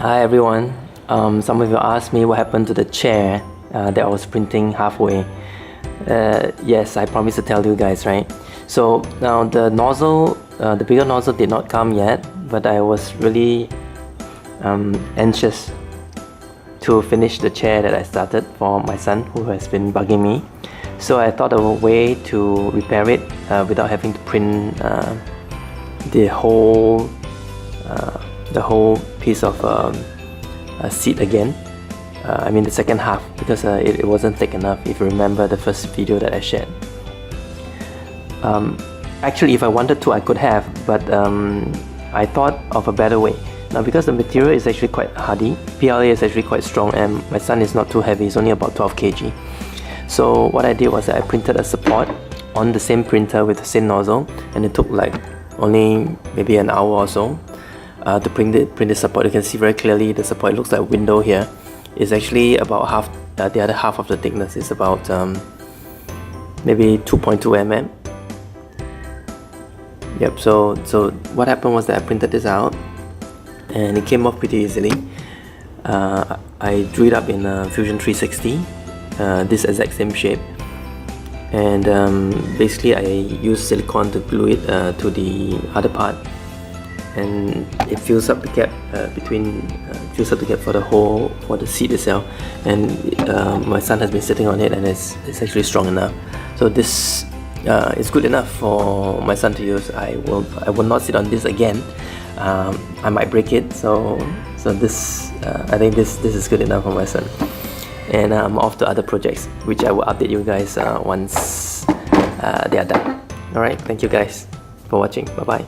Hi everyone. Some of you asked me what happened to the chair that I was printing halfway. Yes, I promised to tell you guys, right? So now the nozzle, the bigger nozzle did not come yet, but I was really anxious to finish the chair that I started for my son who has been bugging me. So I thought of a way to repair it without having to print the whole piece of seat again. I mean the second half, because it wasn't thick enough, if you remember the first video that I shared. Actually, if I wanted to, I could have, but I thought of a better way. Now, because the material is actually quite hardy, PLA is actually quite strong, and my son is not too heavy, he's only about 12 kg. So what I did was that I printed a support on the same printer with the same nozzle, and it took like only maybe an hour or so to print the support. You can see very clearly the support. It looks like a window here. It's actually about half, the other half of the thickness is about maybe 2.2 mm. Yep. So what happened was that I printed this out, and it came off pretty easily. I drew it up in Fusion 360, this exact same shape, and basically I used silicone to glue it to the other part, and it fills up the gap fills up the gap for the seat itself. And my son has been sitting on it, and it's actually strong enough. So this is good enough for my son to use. I will not sit on this again. I might break it. So this I think this is good enough for my son. And I'm off to other projects, which I will update you guys once they are done. Alright, thank you guys for watching. Bye bye.